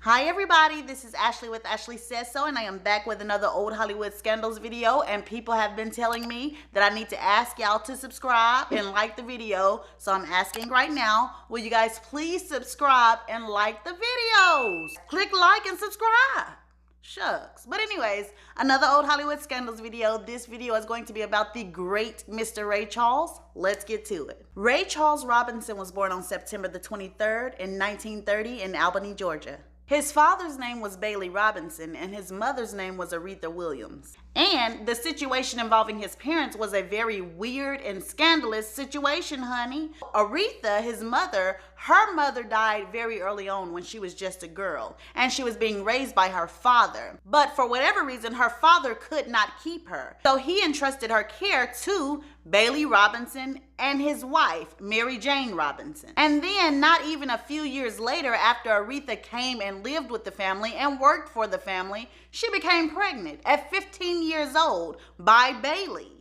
Hi everybody, this is Ashley with Ashley Says So, and I am back with another Old Hollywood Scandals video, and people have been telling me that I need to ask y'all to subscribe and like the video, so I'm asking right now, will you guys please subscribe and like the videos? Click like and subscribe. Shucks. But anyways, another Old Hollywood Scandals video. This video is going to be about the great Mr. Ray Charles. Let's get to it. Ray Charles Robinson was born on September the 23rd in 1930 in Albany, Georgia. His father's name was Bailey Robinson and his mother's name was Aretha Williams. And the situation involving his parents was a very weird and scandalous situation, honey. Aretha, his mother, her mother died very early on when she was just a girl, and she was being raised by her father. But for whatever reason, her father could not keep her. So he entrusted her care to Bailey Robinson and his wife, Mary Jane Robinson. And then not even a few years later, after Aretha came and lived with the family and worked for the family, she became pregnant at 15 years old by Bailey.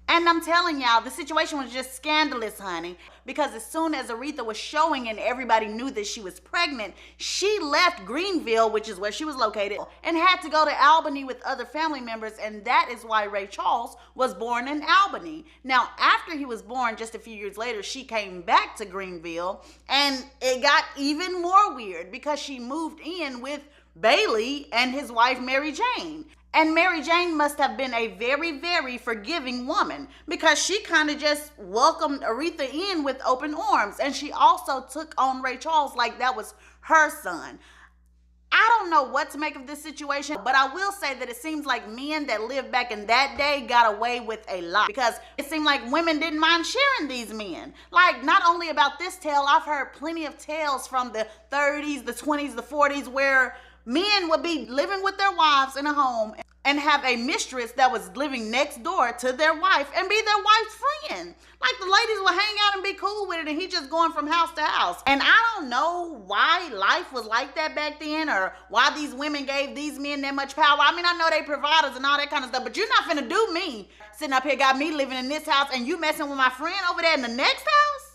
And I'm telling y'all, the situation was just scandalous, honey, because as soon as Aretha was showing and everybody knew that she was pregnant, she left Greenville, which is where she was located, and had to go to Albany with other family members, and that is why Ray Charles was born in Albany. Now, after he was born, just a few years later, she came back to Greenville, and it got even more weird because she moved in with Bailey and his wife, Mary Jane. And Mary Jane must have been a very, very forgiving woman because she kind of just welcomed Aretha in with open arms. And she also took on Ray Charles like that was her son. I don't know what to make of this situation, but I will say that it seems like men that lived back in that day got away with a lot because it seemed like women didn't mind sharing these men. Like, not only about this tale, I've heard plenty of tales from the 30s, the 20s, the 40s where men would be living with their wives in a home and have a mistress that was living next door to their wife and be their wife's friend. Like, the ladies would hang out and be cool with it, and he just going from house to house. And I don't know why life was like that back then, or why these women gave these men that much power. I mean, I know they providers and all that kind of stuff, but you're not finna do me sitting up here, got me living in this house, and you messing with my friend over there in the next house?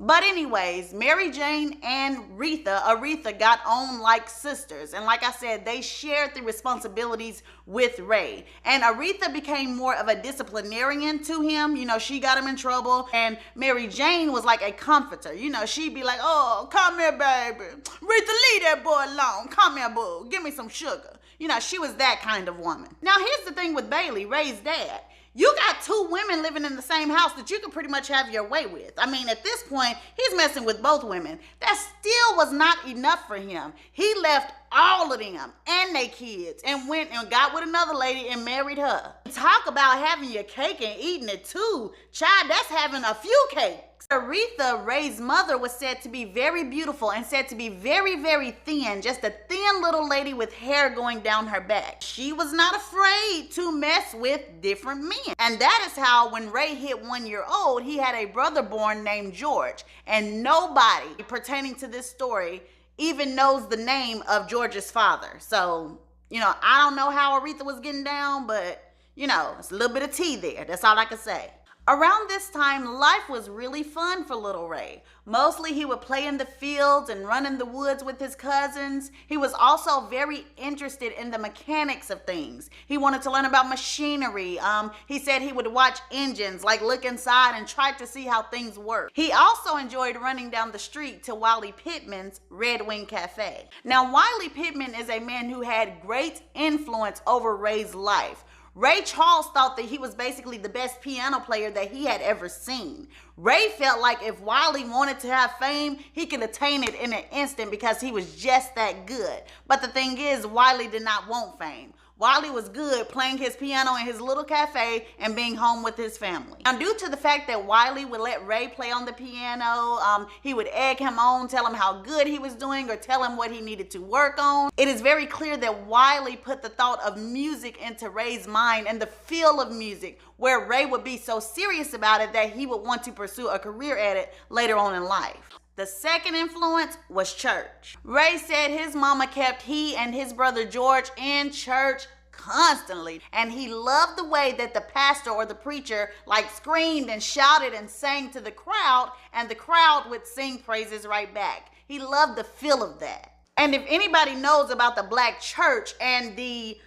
But anyways, Mary Jane and Aretha got on like sisters. And like I said, they shared the responsibilities with Ray. And Aretha became more of a disciplinarian to him. You know, she got him in trouble. And Mary Jane was like a comforter. You know, she'd be like, oh, come here, baby. Aretha, leave that boy alone. Come here, boo. Give me some sugar. You know, she was that kind of woman. Now, here's the thing with Bailey, Ray's dad. You got two women living in the same house that you can pretty much have your way with. I mean, at this point, he's messing with both women. That still was not enough for him. He left all of them and their kids and went and got with another lady and married her. Talk about having your cake and eating it too. Child, that's having a few cakes. Aretha, Ray's mother, was said to be very beautiful and said to be very, very thin, just a thin little lady with hair going down her back. She was not afraid to mess with different men. And that is how when Ray hit 1 year old, he had a brother born named George. And nobody pertaining to this story even knows the name of George's father. So, you know, I don't know how Aretha was getting down, but, you know, it's a little bit of tea there. That's all I can say. Around this time, life was really fun for little Ray. Mostly he would play in the fields and run in the woods with his cousins. He was also very interested in the mechanics of things. He wanted to learn about machinery. He said he would watch engines, like look inside and try to see how things work. He also enjoyed running down the street to Wiley Pittman's Red Wing Cafe. Now, Wiley Pittman is a man who had great influence over Ray's life. Ray Charles thought that he was basically the best piano player that he had ever seen. Ray felt like if Wiley wanted to have fame, he could attain it in an instant because he was just that good. But the thing is, Wiley did not want fame. Wiley was good playing his piano in his little cafe and being home with his family. Now, due to the fact that Wiley would let Ray play on the piano, he would egg him on, tell him how good he was doing, or tell him what he needed to work on. It is very clear that Wiley put the thought of music into Ray's mind and the feel of music, where Ray would be so serious about it that he would want to pursue a career at it later on in life. The second influence was church. Ray said his mama kept he and his brother George in church constantly, and he loved the way that the pastor or the preacher like screamed and shouted and sang to the crowd, and the crowd would sing praises right back. He loved the feel of that. And if anybody knows about the black church and the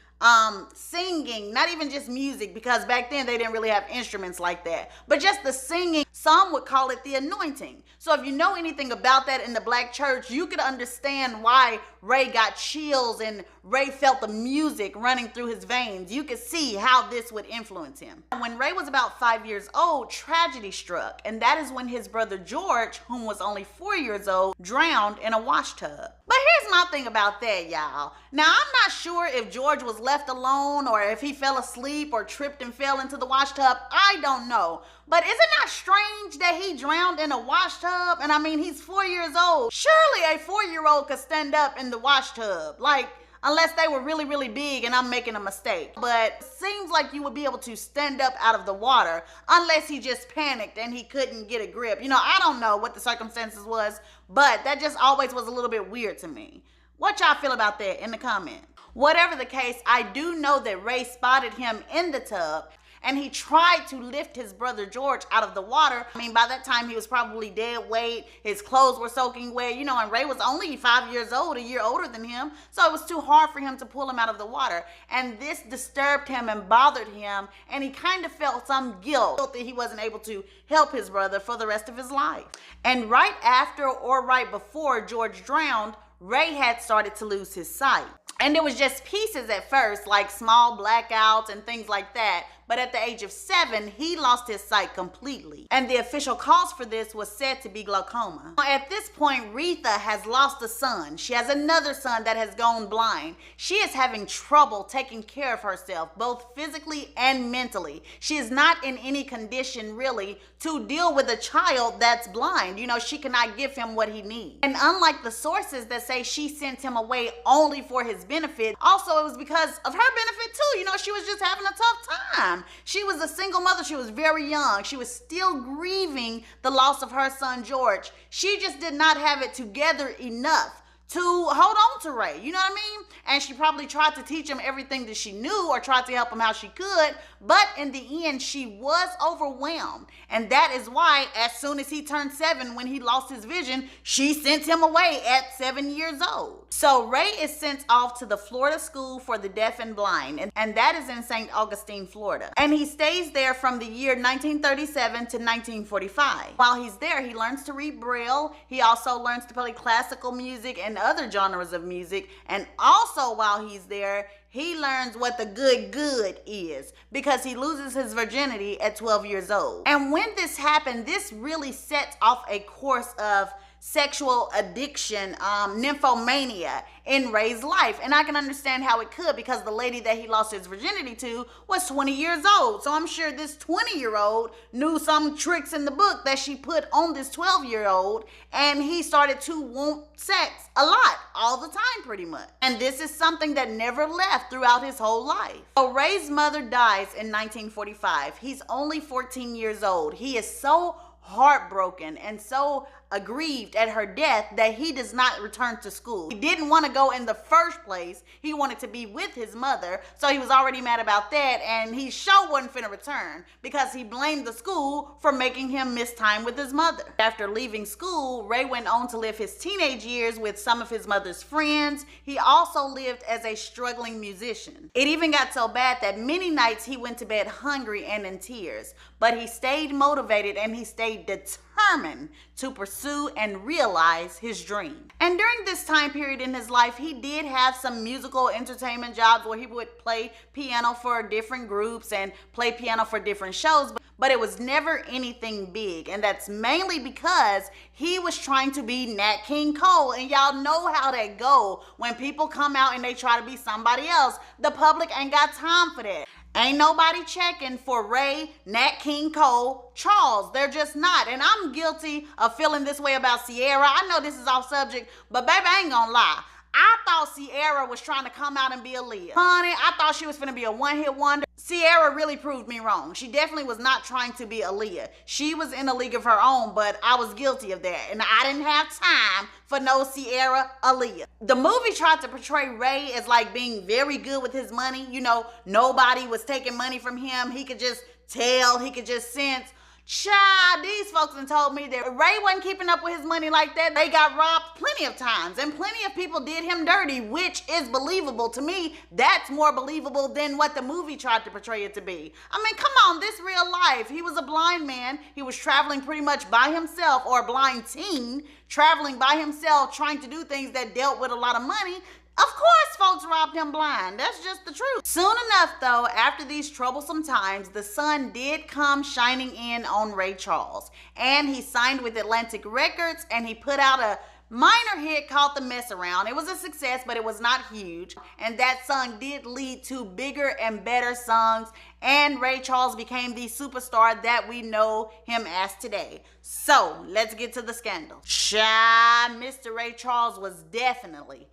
singing, not even just music, because back then they didn't really have instruments like that, but just the singing, some would call it the anointing. So if you know anything about that in the black church, you could understand why Ray got chills and Ray felt the music running through his veins. You could see how this would influence him. When Ray was about 5 years old, tragedy struck, and that is when his brother George, whom was only 4 years old, drowned in a wash tub. But here's my thing about that, y'all. Now, I'm not sure if George was left alone or if he fell asleep or tripped and fell into the wash tub. I don't know. But is it not strange that he drowned in a wash tub? And I mean, he's 4 years old. Surely a 4-year-old could stand up in the wash tub. Like, unless they were really, really big and I'm making a mistake. But it seems like you would be able to stand up out of the water unless he just panicked and he couldn't get a grip. You know, I don't know what the circumstances was, but that just always was a little bit weird to me. What y'all feel about that in the comments? Whatever the case, I do know that Ray spotted him in the tub and he tried to lift his brother George out of the water. I mean, by that time he was probably dead weight. His clothes were soaking wet, you know, and Ray was only 5 years old, a year older than him. So it was too hard for him to pull him out of the water. And this disturbed him and bothered him. And he kind of felt some guilt that he wasn't able to help his brother for the rest of his life. And right after or right before George drowned, Ray had started to lose his sight. And it was just pieces at first, like small blackouts and things like that. But at the age of 7, he lost his sight completely. And the official cause for this was said to be glaucoma. At this point, Rita has lost a son. She has another son that has gone blind. She is having trouble taking care of herself, both physically and mentally. She is not in any condition really to deal with a child that's blind. You know, she cannot give him what he needs. And unlike the sources that say she sent him away only for his benefit, also it was because of her benefit too. You know, she was just having a tough time. She was a single mother. She was very young. She was still grieving the loss of her son, George. She just did not have it together enough to hold on to Ray, you know what I mean? And she probably tried to teach him everything that she knew or tried to help him how she could, but in the end, she was overwhelmed. And that is why, as soon as he turned 7, when he lost his vision, she sent him away at 7 years old. So Ray is sent off to the Florida School for the Deaf and Blind, and that is in St. Augustine, Florida. And he stays there from the year 1937 to 1945. While he's there, he learns to read Braille. He also learns to play classical music and other genres of music. And also while he's there, he learns what the good is because he loses his virginity at 12 years old. And when this happened, this really sets off a course of sexual addiction, nymphomania in Ray's life. And I can understand how it could, because the lady that he lost his virginity to was 20 years old. So I'm sure this 20-year-old knew some tricks in the book that she put on this 12-year-old, and he started to want sex a lot, all the time pretty much. And this is something that never left throughout his whole life. So Ray's mother dies in 1945. He's only 14 years old. He is so heartbroken and so aggrieved at her death that he does not return to school. He didn't want to go in the first place. He wanted to be with his mother, so he was already mad about that, and he sure wasn't finna return because he blamed the school for making him miss time with his mother. After leaving school, Ray went on to live his teenage years with some of his mother's friends. He also lived as a struggling musician. It even got so bad that many nights he went to bed hungry and in tears, but he stayed motivated and he stayed determined to pursue and realize his dream. And during this time period in his life, he did have some musical entertainment jobs where he would play piano for different groups and play piano for different shows, but it was never anything big. And that's mainly because he was trying to be Nat King Cole. And y'all know how that go. When people come out and they try to be somebody else, the public ain't got time for that. Ain't nobody checking for Ray, Nat King Cole, Charles. They're just not. And I'm guilty of feeling this way about Sierra. I know this is off subject, but baby, I ain't gonna lie. I thought Sierra was trying to come out and be Aaliyah. Honey, I thought she was finna be a one-hit wonder. Sierra really proved me wrong. She definitely was not trying to be Aaliyah. She was in a league of her own, but I was guilty of that. And I didn't have time for no Sierra Aaliyah. The movie tried to portray Ray as like being very good with his money. You know, nobody was taking money from him. He could just tell, he could just sense. Child, these folks done told me that Ray wasn't keeping up with his money like that. They got robbed plenty of times, and plenty of people did him dirty, which is believable. To me, that's more believable than what the movie tried to portray it to be. I mean, come on, this real life. He was a blind man. He was traveling pretty much by himself, or a blind teen traveling by himself, trying to do things that dealt with a lot of money. Of course folks robbed him blind. That's just the truth. Soon enough though, after these troublesome times, the sun did come shining in on Ray Charles. And he signed with Atlantic Records, and he put out a minor hit called The Mess Around. It was a success, but it was not huge. And that song did lead to bigger and better songs. And Ray Charles became the superstar that we know him as today. So let's get to the scandal. Mr. Ray Charles was definitely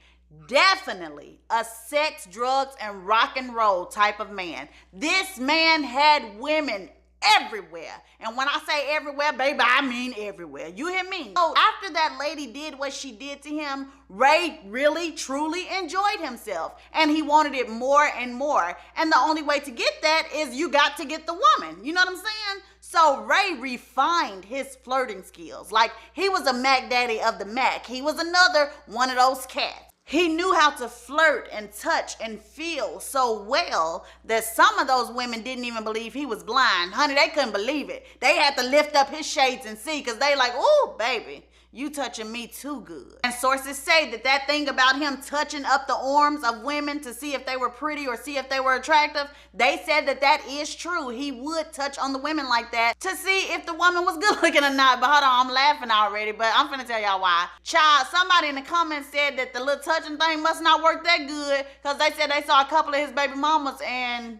a sex, drugs, and rock and roll type of man. This man had women everywhere. And when I say everywhere, baby, I mean everywhere. You hear me? So after that lady did what she did to him, Ray really, truly enjoyed himself. And he wanted it more and more. And the only way to get that is you got to get the woman. You know what I'm saying? So Ray refined his flirting skills. Like, he was a Mac Daddy of the Mac. He was another one of those cats. He knew how to flirt and touch and feel so well that some of those women didn't even believe he was blind. Honey, they couldn't believe it. They had to lift up his shades and see, because they like, ooh, baby, you touching me too good. And sources say that thing about him touching up the arms of women to see if they were pretty or see if they were attractive, they said that is true. He would touch on the women like that to see if the woman was good looking or not. But hold on, I'm laughing already, but I'm finna tell y'all why. Child, somebody in the comments said that the little touching thing must not work that good, because they said they saw a couple of his baby mamas and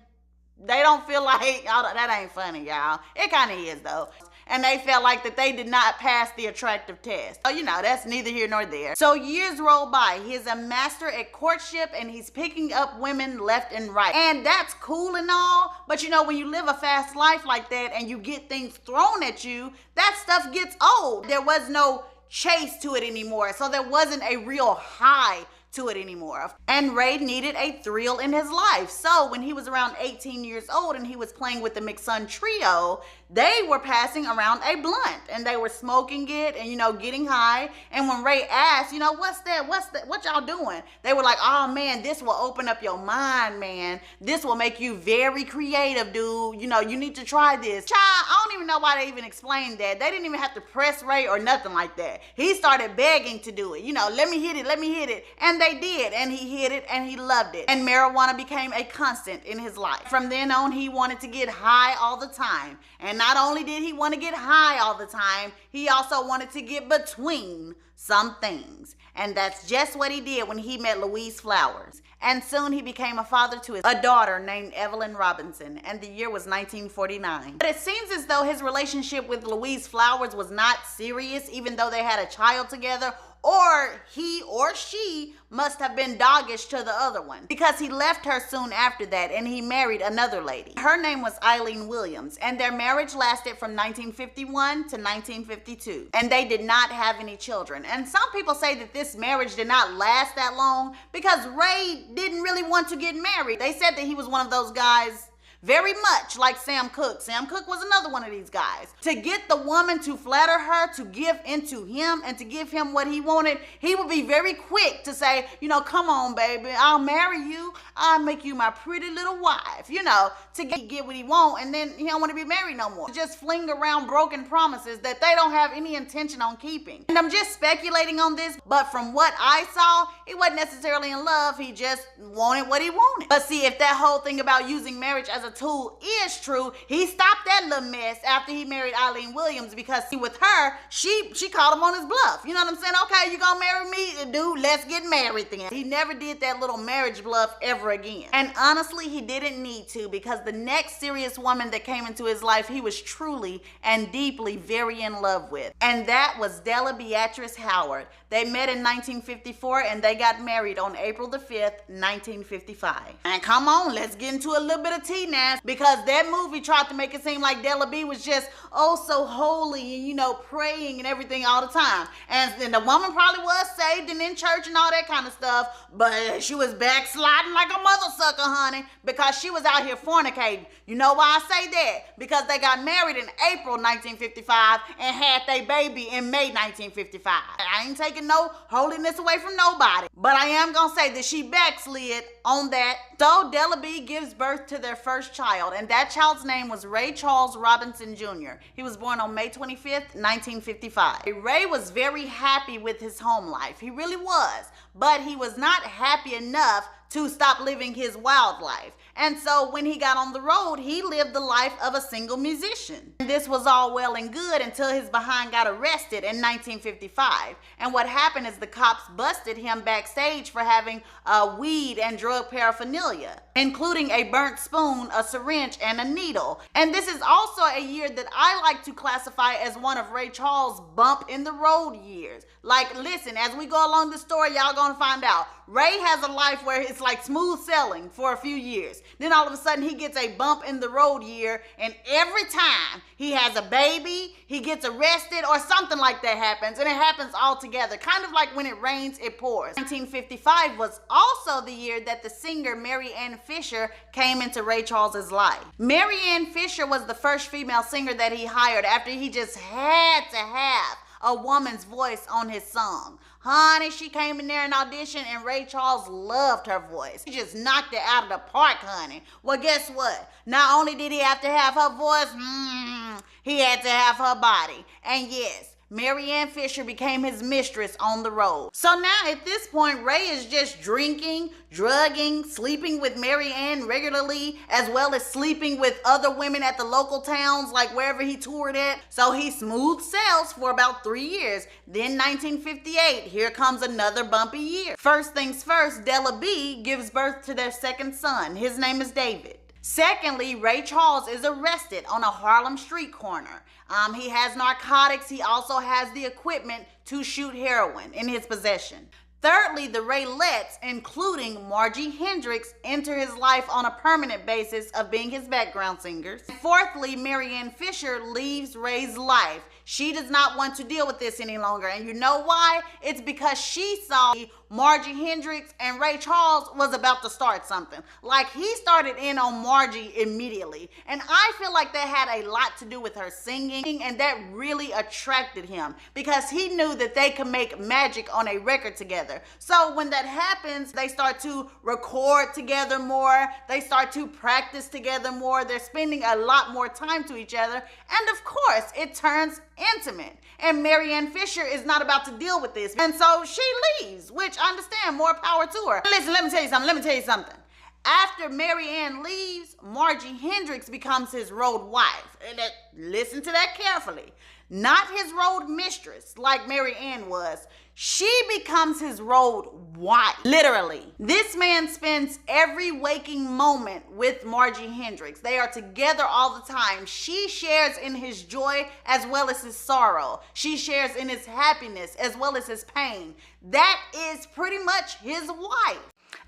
they don't feel like, oh, that ain't funny, y'all. It kind of is though. And they felt like that they did not pass the attractive test. So, you know, that's neither here nor there. So years roll by. He's a master at courtship, and he's picking up women left and right. And that's cool and all, but you know, when you live a fast life like that and you get things thrown at you, that stuff gets old. There was no chase to it anymore. So there wasn't a real high to it anymore. And Ray needed a thrill in his life. So when he was around 18 years old and he was playing with the McSun Trio, they were passing around a blunt and they were smoking it and, you know, getting high. And when Ray asked, you know, what's that? What y'all doing? They were like, oh man, this will open up your mind, man. This will make you very creative, dude. You know, you need to try this. Child, I don't even know why they even explained that. They didn't even have to press Ray or nothing like that. He started begging to do it. You know, let me hit it, let me hit it. And they did, and he hit it and he loved it. And marijuana became a constant in his life. From then on, he wanted to get high all the time. And not only did he want to get high all the time, he also wanted to get between some things. And that's just what he did when he met Louise Flowers. And soon he became a father to a daughter named Evelyn Robinson, and the year was 1949. But it seems as though his relationship with Louise Flowers was not serious, even though they had a child together, or he or she must have been doggish to the other one, because he left her soon after that and he married another lady. Her name was Eileen Williams, and their marriage lasted from 1951 to 1952, and they did not have any children. And some people say that this marriage did not last that long because Ray didn't really want to get married. They said that he was one of those guys very much like Sam Cooke. Sam Cooke was another one of these guys. To get the woman to flatter her, to give into him, and to give him what he wanted, he would be very quick to say, you know, come on, baby, I'll marry you. I'll make you my pretty little wife, you know, to get what he want, and then he don't want to be married no more. Just fling around broken promises that they don't have any intention on keeping. And I'm just speculating on this, but from what I saw, he wasn't necessarily in love. He just wanted what he wanted. But see, if that whole thing about using marriage as a tool is true, he stopped that little mess after he married Eileen Williams, because with her, she called him on his bluff. You know what I'm saying? Okay, you gonna marry me? Dude, let's get married then. He never did that little marriage bluff ever again. And honestly, he didn't need to, because the next serious woman that came into his life, he was truly and deeply very in love with. And that was Della Beatrice Howard. They met in 1954 and they got married on April the 5th, 1955. And come on, let's get into a little bit of tea now. ass, because that movie tried to make it seem like Della B was just, oh, so holy and, you know, praying and everything all the time. And the woman probably was saved and in church and all that kind of stuff, but she was backsliding like a mother sucker, honey, because she was out here fornicating. You know why I say that? Because they got married in April 1955 and had their baby in May 1955. I ain't taking no holiness away from nobody, but I am gonna say that she backslid on that. So Della B gives birth to their first child, and that child's name was Ray Charles Robinson Jr. He was born on May 25th, 1955. Ray was very happy with his home life. He really was, but he was not happy enough to stop living his wild life. And so when he got on the road, he lived the life of a single musician. And this was all well and good until his behind got arrested in 1955. And what happened is the cops busted him backstage for having weed and drug paraphernalia, including a burnt spoon, a syringe, and a needle. And this is also a year that I like to classify as one of Ray Charles' bump in the road years. Like, listen, as we go along the story, y'all gonna find out. Ray has a life where it's like smooth sailing for a few years. Then all of a sudden he gets a bump in the road year, and every time he has a baby, he gets arrested, or something like that happens, and it happens all together. Kind of like when it rains, it pours. 1955 was also the year that the singer Marianne Fisher came into Ray Charles's life. Marianne Fisher was the first female singer that he hired after he just had to have a woman's voice on his song. Honey, she came in there and auditioned, and Ray Charles loved her voice. He just knocked it out of the park, honey. Well, guess what? Not only did he have to have her voice, he had to have her body. And yes, Marianne Fisher became his mistress on the road. So now at this point, Ray is just drinking, drugging, sleeping with Marianne regularly, as well as sleeping with other women at the local towns, like wherever he toured at. So he smooth sails for about 3 years. Then 1958, here comes another bumpy year. First things first, Della B gives birth to their second son. His name is David. Secondly, Ray Charles is arrested on a Harlem street corner. He has narcotics. He also has the equipment to shoot heroin in his possession. Thirdly, the Raylettes, including Margie Hendrix, enter his life on a permanent basis of being his background singers. Fourthly, Marianne Fisher leaves Ray's life. She does not want to deal with this any longer. And you know why? It's because she saw Margie Hendrix and Ray Charles was about to start something. Like, he started in on Margie immediately. And I feel like that had a lot to do with her singing, and that really attracted him because he knew that they could make magic on a record together. So when that happens, they start to record together more. They start to practice together more. They're spending a lot more time to each other. And of course, it turns intimate. And Marianne Fisher is not about to deal with this. And so she leaves, which I understand, more power to her. Listen, let me tell you something. After Marianne leaves, Margie Hendrix becomes his road wife. And listen to that carefully. Not his road mistress like Marianne was. She becomes his road wife, literally. This man spends every waking moment with Margie Hendrix. They are together all the time. She shares in his joy as well as his sorrow. She shares in his happiness as well as his pain. That is pretty much his wife.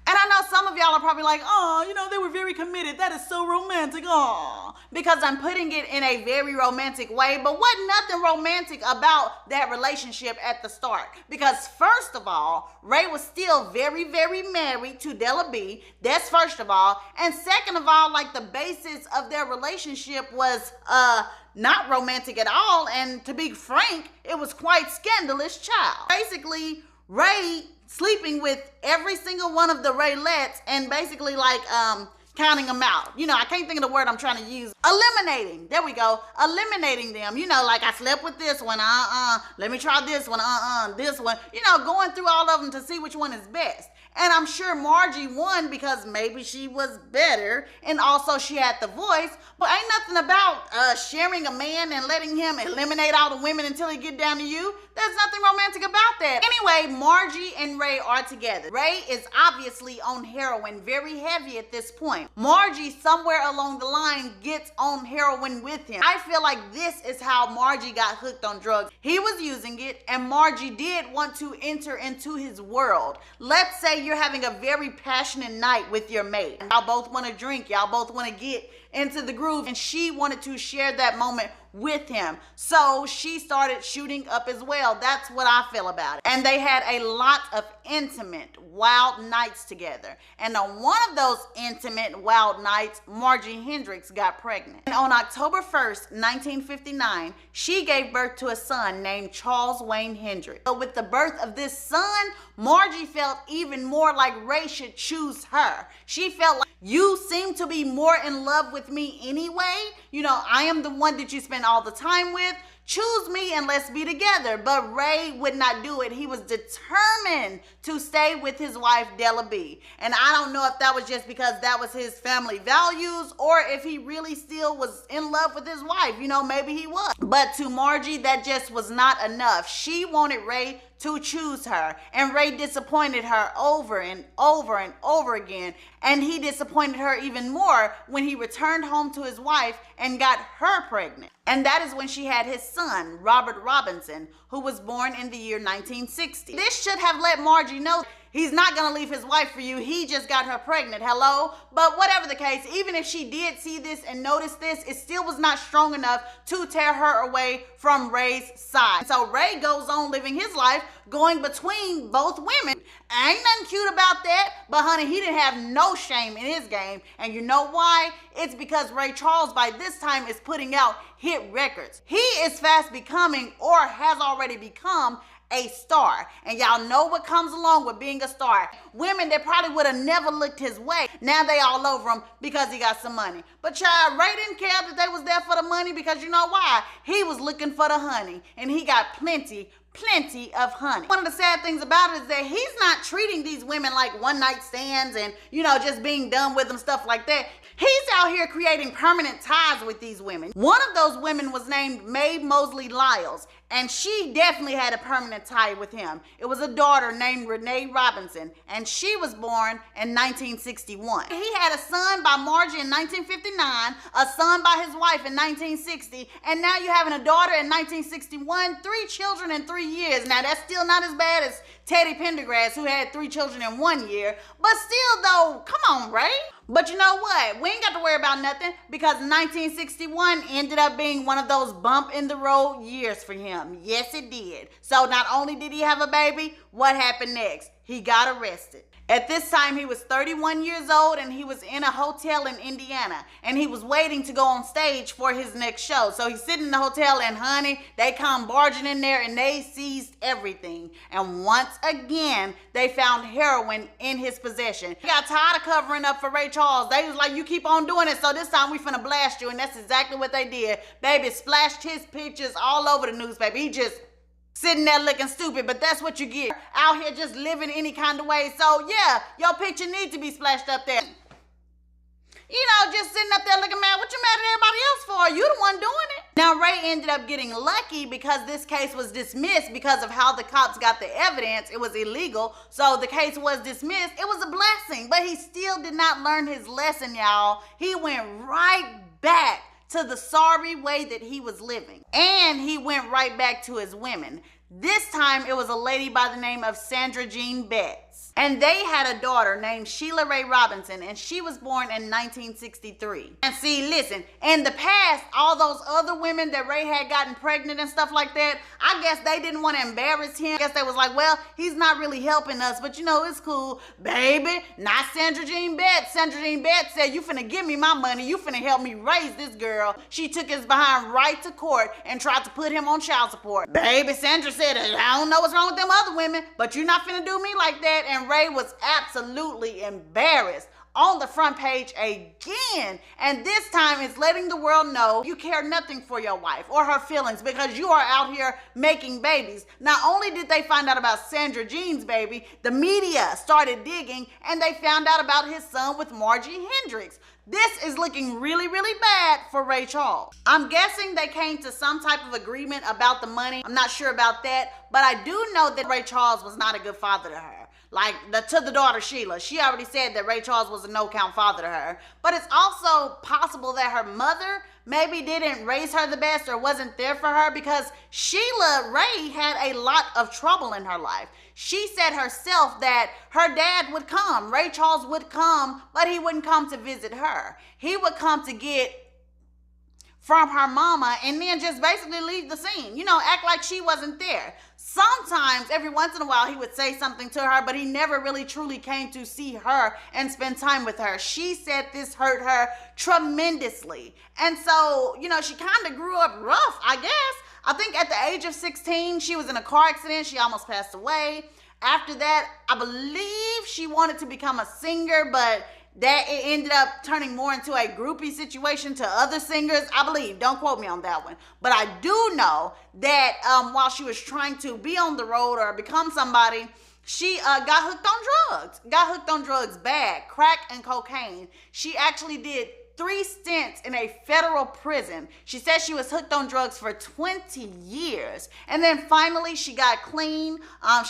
And I know some of y'all are probably like, oh, you know, they were very committed. That is so romantic. Oh, because I'm putting it in a very romantic way. But wasn't nothing romantic about that relationship at the start. Because first of all, Ray was still very, very married to Della B. That's first of all. And second of all, like, the basis of their relationship was not romantic at all. And to be frank, it was quite scandalous, child. Basically, Ray sleeping with every single one of the Raylettes and basically like counting them out. You know, I can't think of the word I'm trying to use. Eliminating. There we go. Eliminating them. You know, like, I slept with this one. Let me try this one. This one. You know, going through all of them to see which one is best. And I'm sure Margie won because maybe she was better and also she had the voice. But ain't nothing about sharing a man and letting him eliminate all the women until he get down to you. There's nothing romantic about that. Anyway, Margie and Ray are together. Ray is obviously on heroin, very heavy at this point. point. Margie, somewhere along the line, gets on heroin with him. I feel like this is how Margie got hooked on drugs. He was using it, and Margie did want to enter into his world. Let's say you're having a very passionate night with your mate. Y'all both want to drink. Y'all both want to get into the groove, and she wanted to share that moment with him. So she started shooting up as well. That's what I feel about it. And they had a lot of intimate, wild nights together. And on one of those intimate, wild nights, Margie Hendricks got pregnant. And on October 1st, 1959, she gave birth to a son named Charles Wayne Hendricks. So with the birth of this son, Margie felt even more like Ray should choose her. She felt like, you seem to be more in love with me anyway. You know, I am the one that you spend all the time with. Choose me and let's be together. But Ray would not do it. He was determined to stay with his wife, Della B. And I don't know if that was just because that was his family values or if he really still was in love with his wife. You know, maybe he was. But to Margie, that just was not enough. She wanted Ray to choose her, and Ray disappointed her over and over and over again, and he disappointed her even more when he returned home to his wife and got her pregnant. And that is when she had his son, Robert Robinson, who was born in the year 1960. This should have let Margie know he's not gonna leave his wife for you. He just got her pregnant. Hello? But whatever the case, even if she did see this and notice this, it still was not strong enough to tear her away from Ray's side. So Ray goes on living his life, going between both women. Ain't nothing cute about that, but honey, he didn't have no shame in his game. And you know why? It's because Ray Charles by this time is putting out hit records. He is fast becoming, or has already become, a star. And y'all know what comes along with being a star. Women that probably would have never looked his way, now they all over him because he got some money. But child, Ray didn't care that they was there for the money, because you know why? He was looking for the honey, and he got plenty of honey. One of the sad things about it is that he's not treating these women like one night stands and, you know, just being done with them, stuff like that. He's out here creating permanent ties with these women. One of those women was named Mae Mosley Lyles, and she definitely had a permanent tie with him. It was a daughter named Renee Robinson, and she was born in 1961. He had a son by Margie in 1959, a son by his wife in 1960, and now you're having a daughter in 1961, 3 children in 3 years. Now that's still not as bad as Teddy Pendergrass, who had 3 children in 1 year, but still though, come on, Ray. But you know what? We ain't got to worry about nothing, because 1961 ended up being one of those bump in the road years for him. Yes, it did. So not only did he have a baby, what happened next? He got arrested. At this time, he was 31 years old, and he was in a hotel in Indiana, and he was waiting to go on stage for his next show. So he's sitting in the hotel, and honey, they come barging in there, and they seized everything. And once again, they found heroin in his possession. He got tired of covering up for Ray Charles. They was like, you keep on doing it, so this time we finna blast you. And that's exactly what they did. Baby splashed his pictures all over the newspaper. He just sitting there looking stupid, but that's what you get. Out here just living any kind of way. So yeah, your picture needs to be splashed up there. You know, just sitting up there looking mad. What you mad at everybody else for? You the one doing it. Now, Ray ended up getting lucky because this case was dismissed because of how the cops got the evidence. It was illegal, so the case was dismissed. It was a blessing, but he still did not learn his lesson, y'all. He went right back to the sorry way that he was living. And he went right back to his women. This time it was a lady by the name of Sandra Jean Betts. And they had a daughter named Sheila Ray Robinson, and she was born in 1963. And see, listen, in the past, all those other women that Ray had gotten pregnant and stuff like that, I guess they didn't want to embarrass him. I guess they was like, well, he's not really helping us, but you know, it's cool. Baby, not Sandra Jean Betts. Sandra Jean Betts said, you finna give me my money. You finna help me raise this girl. She took his behind right to court and tried to put him on child support. Baby, Sandra said, I don't know what's wrong with them other women, but you're not finna do me like that. And Ray was absolutely embarrassed on the front page again. And this time it's letting the world know you care nothing for your wife or her feelings, because you are out here making babies. Not only did they find out about Sandra Jean's baby, the media started digging and they found out about his son with Margie Hendricks. This is looking really, really bad for Ray Charles. I'm guessing they came to some type of agreement about the money. I'm not sure about that, but I do know that Ray Charles was not a good father to her. Like to the daughter Sheila. She already said that Ray Charles was a no-count father to her. But it's also possible that her mother maybe didn't raise her the best or wasn't there for her, because Sheila Ray had a lot of trouble in her life. She said herself that her dad would come, Ray Charles would come, but he wouldn't come to visit her. He would come to get from her mama and then just basically leave the scene, act like she wasn't there. Sometimes, every once in a while, he would say something to her, but he never really truly came to see her and spend time with her. She said this hurt her tremendously. And so, she kind of grew up rough, I guess. I think at the age of 16, she was in a car accident. She almost passed away. After that, I believe she wanted to become a singer, but that it ended up turning more into a groupie situation to other singers, I believe. Don't quote me on that one. But I do know that while she was trying to be on the road or become somebody, she got hooked on drugs bad, crack and cocaine. She actually did 3 stints in a federal prison. She said she was hooked on drugs for 20 years. And then finally she got clean.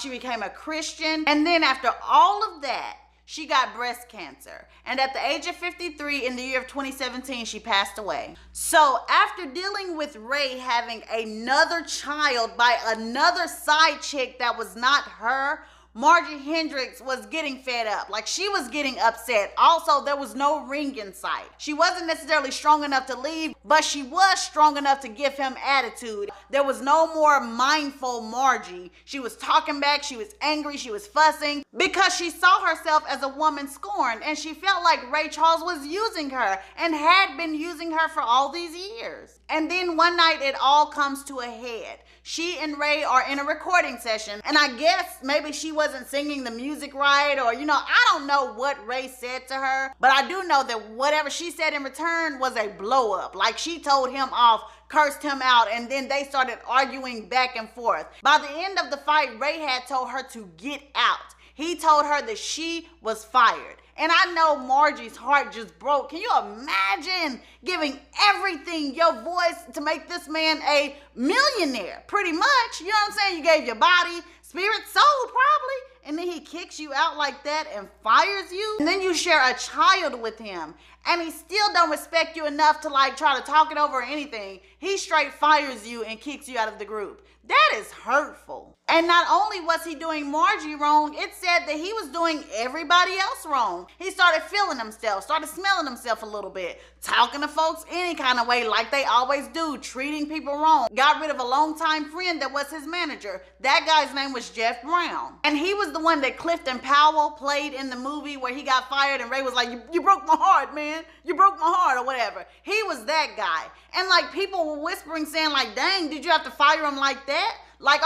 She became a Christian. And then after all of that, she got breast cancer. And at the age of 53 in the year of 2017, she passed away. So after dealing with Ray having another child by another side chick that was not her, Margie Hendricks was getting fed up. Like, she was getting upset. Also, there was no ring in sight. She wasn't necessarily strong enough to leave, but she was strong enough to give him attitude. There was no more mindful Margie. She was talking back. She was angry. She was fussing because she saw herself as a woman scorned, and she felt like Ray Charles was using her and had been using her for all these years. And then one night it all comes to a head. She and Ray are in a recording session, and I guess maybe she wasn't singing the music right, or I don't know what Ray said to her, but I do know that whatever she said in return was a blow up. Like, she told him off, cursed him out, and then they started arguing back and forth. By the end of the fight, Ray had told her to get out. He told her that she was fired. And I know Margie's heart just broke. Can you imagine giving everything, your voice, to make this man a millionaire? Pretty much. You know what I'm saying? You gave your body, spirit, soul probably. And then he kicks you out like that and fires you. And then you share a child with him. And he still don't respect you enough to try to talk it over or anything. He straight fires you and kicks you out of the group. That is hurtful. And not only was he doing Margie wrong, it said that he was doing everybody else wrong. He started feeling himself, started smelling himself a little bit, talking to folks any kind of way like they always do, treating people wrong. Got rid of a longtime friend that was his manager. That guy's name was Jeff Brown. And he was the one that Clifton Powell played in the movie where he got fired and Ray was like, you broke my heart, man. You broke my heart, or whatever. He was that guy. And people were whispering saying dang, did you have to fire him like that?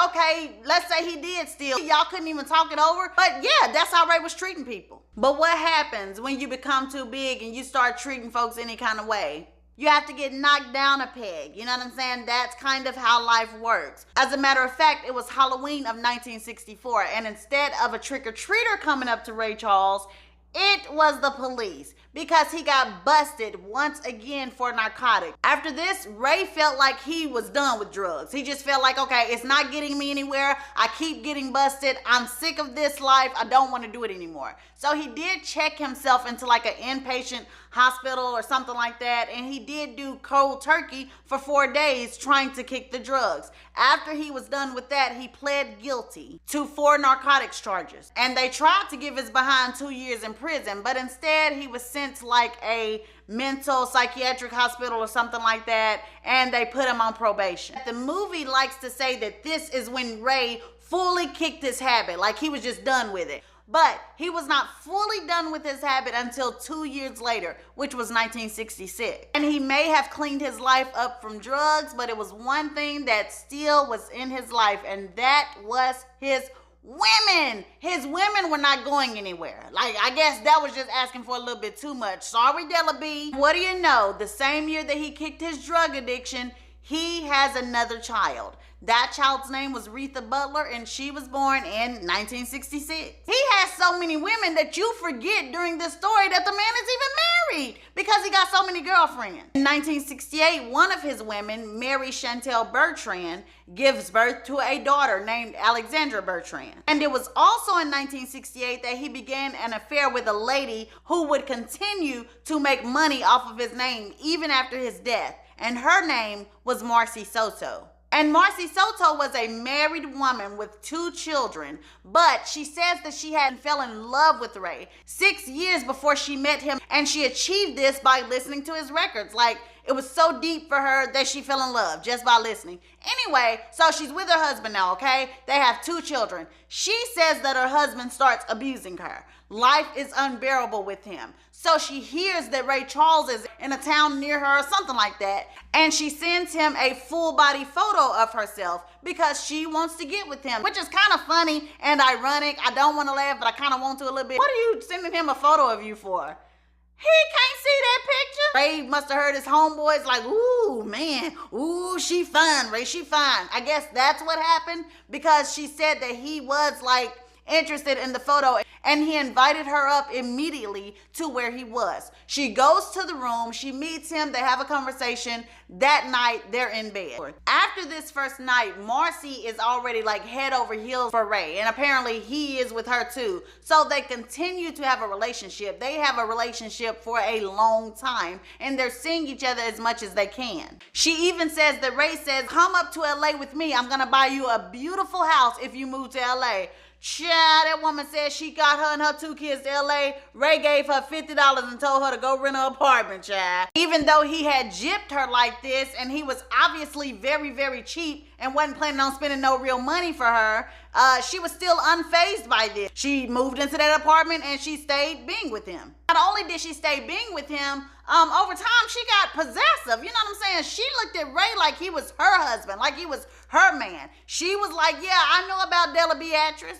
Okay, let's say he did steal. Y'all couldn't even talk it over. But yeah, that's how Ray was treating people. But what happens when you become too big and you start treating folks any kind of way? You have to get knocked down a peg. You know what I'm saying? That's kind of how life works. As a matter of fact, it was Halloween of 1964. And instead of a trick-or-treater coming up to Ray Charles, it was the police, because he got busted once again for narcotics. After this, Ray felt like he was done with drugs. He just felt like, okay, it's not getting me anywhere. I keep getting busted. I'm sick of this life. I don't want to do it anymore. So he did check himself into an inpatient hospital or something like that. And he did do cold turkey for 4 days trying to kick the drugs. After he was done with that, he pled guilty to 4 narcotics charges. And they tried to give his behind 2 years in prison, but instead he was sent to a mental psychiatric hospital or something like that, and they put him on probation. The movie likes to say that this is when Ray fully kicked his habit, he was just done with it. But he was not fully done with his habit until 2 years later, which was 1966. And he may have cleaned his life up from drugs, but it was one thing that still was in his life, and that was his women. His women were not going anywhere. I guess that was just asking for a little bit too much. Sorry, Della B. What do you know? The same year that he kicked his drug addiction, he has another child. That child's name was Rita Butler, and she was born in 1966. He has so many women that you forget during this story that the man is even married. married because he got so many girlfriends. In 1968, one of his women, Mary Chantel Bertrand, gives birth to a daughter named Alexandra Bertrand. And it was also in 1968 that he began an affair with a lady who would continue to make money off of his name even after his death. And her name was Marcy Soto. And Marcy Soto was a married woman with 2 children, but she says that she had fell in love with Ray 6 years before she met him, and she achieved this by listening to his records. Like, it was so deep for her that she fell in love just by listening. Anyway, so she's with her husband now, okay? They have 2 children. She says that her husband starts abusing her. Life is unbearable with him. So she hears that Ray Charles is in a town near her or something like that, and she sends him a full body photo of herself because she wants to get with him, which is kind of funny and ironic. I don't want to laugh, but I kind of want to a little bit. What are you sending him a photo of you for? He can't see that picture. Ray must have heard his homeboys like, ooh, man, ooh, she fine, Ray, she fine. I guess that's what happened, because she said that he was like interested in the photo, and he invited her up immediately to where he was. She goes to the room, she meets him, they have a conversation. That night, they're in bed. After this first night, Marcy is already like head over heels for Ray, and apparently he is with her too. So they continue to have a relationship. They have a relationship for a long time, and they're seeing each other as much as they can. She even says that Ray says, come up to LA with me. I'm gonna buy you a beautiful house if you move to LA. Child, that woman said she got her and her 2 kids to LA. Ray gave her $50 and told her to go rent an apartment, child. Even though he had gypped her like this, and he was obviously very, very cheap and wasn't planning on spending no real money for her, she was still unfazed by this. She moved into that apartment and she stayed being with him. Not only did she stay being with him, over time she got possessive. You know what I'm saying? She looked at Ray like he was her husband, like he was her man. She was like, yeah, I know about Della Beatrice.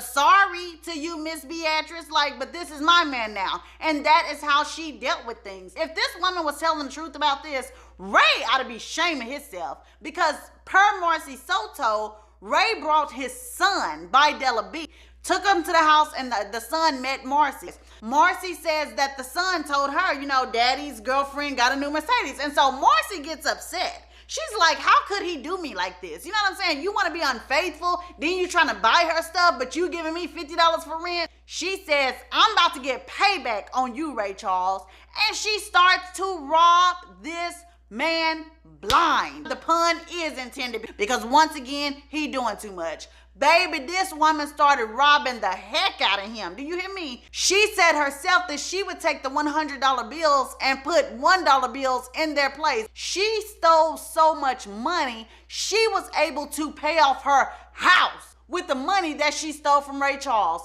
Sorry to you, Miss Beatrice, like, but this is my man now. And that is how she dealt with things. If this woman was telling the truth about this, Ray ought to be shaming himself, because per Marcy Soto, Ray brought his son by Della B, took him to the house, and the son met Marcy. Marcy says that the son told her, you know, daddy's girlfriend got a new Mercedes. And so Marcy gets upset. She's like, how could he do me like this? You know what I'm saying? You want to be unfaithful, then you trying to buy her stuff, but you giving me $50 for rent? She says, I'm about to get payback on you, Ray Charles. And she starts to rob this man blind. The pun is intended, because once again, he doing too much. Baby, this woman started robbing the heck out of him. Do you hear me? She said herself that she would take the $100 bills and put $1 bills in their place. She stole so much money, she was able to pay off her house with the money that she stole from Ray Charles.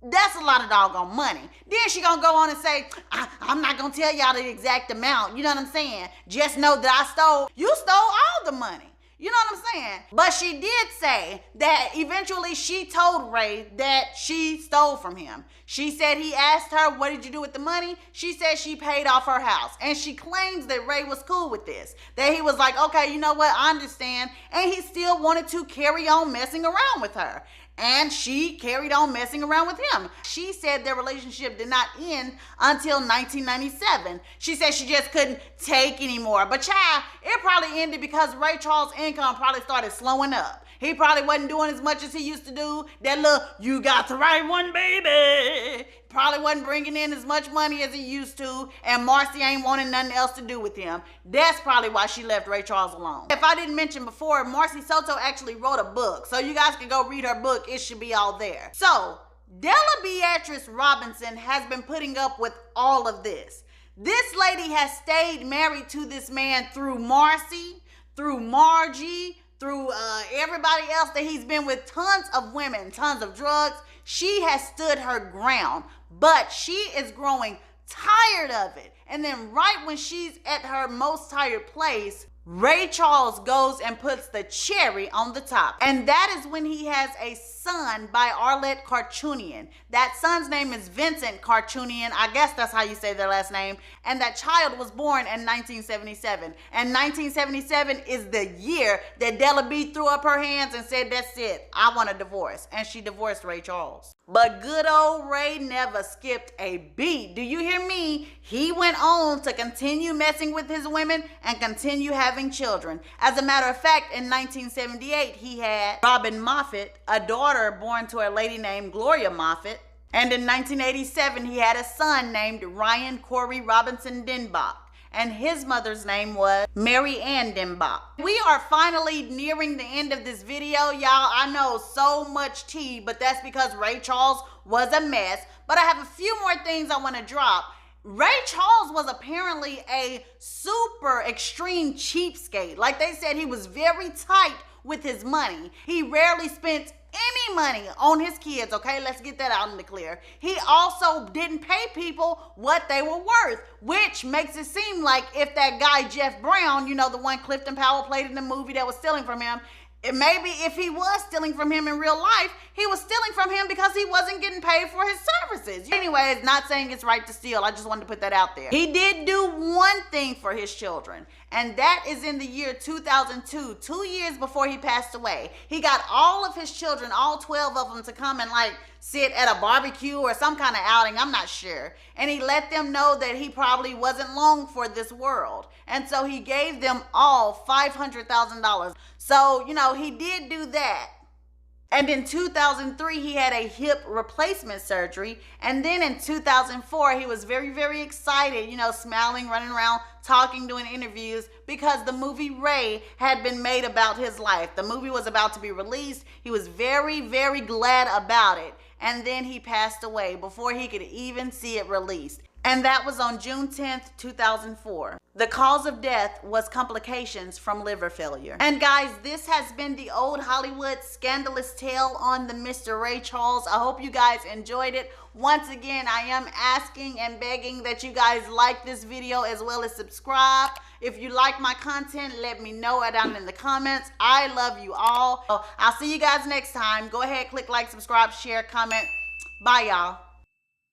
That's a lot of doggone money. Then she gonna go on and say, I'm not gonna tell y'all the exact amount. You know what I'm saying? Just know that you stole all the money. You know what I'm saying? But she did say that eventually she told Ray that she stole from him. She said he asked her, what did you do with the money? She said she paid off her house. And she claims that Ray was cool with this. That he was like, okay, you know what? I understand. And he still wanted to carry on messing around with her. And she carried on messing around with him. She said their relationship did not end until 1997. She said she just couldn't take anymore. But child, it probably ended because Ray Charles' income probably started slowing up. He probably wasn't doing as much as he used to do. That little, you got the right one, baby. Probably wasn't bringing in as much money as he used to, and Marcy ain't wanting nothing else to do with him. That's probably why she left Ray Charles alone. If I didn't mention before, Marcy Soto actually wrote a book, so you guys can go read her book. It should be all there. So, Della Beatrice Robinson has been putting up with all of this. This lady has stayed married to this man through Marcy, through Margie, through everybody else that he's been with, tons of women, tons of drugs. She has stood her ground, but she is growing tired of it. And then right when she's at her most tired place, Ray Charles goes and puts the cherry on the top. And that is when he has a son by Arlette Karchunian. That son's name is Vincent Karchunian. I guess that's how you say their last name. And that child was born in 1977. And 1977 is the year that Della B threw up her hands and said, that's it, I want a divorce. And she divorced Ray Charles. But good old Ray never skipped a beat. Do you hear me? He went on to continue messing with his women and continue having children. As a matter of fact, in 1978, he had Robin Moffett, a daughter born to a lady named Gloria Moffett. And in 1987, he had a son named Ryan Corey Robinson Denbach. And his mother's name was Marianne Denbach. We are finally nearing the end of this video, y'all. I know so much tea, but that's because Ray Charles was a mess. But I have a few more things I want to drop. Ray Charles was apparently a super extreme cheapskate. Like they said, he was very tight with his money. He rarely spent any money on his kids, okay? Let's get that out in the clear. He also didn't pay people what they were worth, which makes it seem like if that guy Jeff Brown, you know, the one Clifton Powell played in the movie that was stealing from him, maybe if he was stealing from him in real life, he was stealing from him because he wasn't getting paid for his services. Anyway, it's not saying it's right to steal. I just wanted to put that out there. He did do one thing for his children, and that is in the year 2002, 2 years before he passed away. He got all of his children, all 12 of them, to come and sit at a barbecue or some kind of outing, I'm not sure. And he let them know that he probably wasn't long for this world. And so he gave them all $500,000. So, you know, he did do that. And in 2003, he had a hip replacement surgery. And then in 2004, he was very, very excited, you know, smiling, running around, talking, doing interviews, because the movie Ray had been made about his life. The movie was about to be released. He was very, very glad about it. And then he passed away before he could even see it released. And that was on June 10th, 2004. The cause of death was complications from liver failure. And guys, this has been the Old Hollywood Scandalous Tale on the Mr. Ray Charles. I hope you guys enjoyed it. Once again, I am asking and begging that you guys like this video as well as subscribe. If you like my content, let me know down in the comments. I love you all. I'll see you guys next time. Go ahead, click like, subscribe, share, comment. Bye, y'all.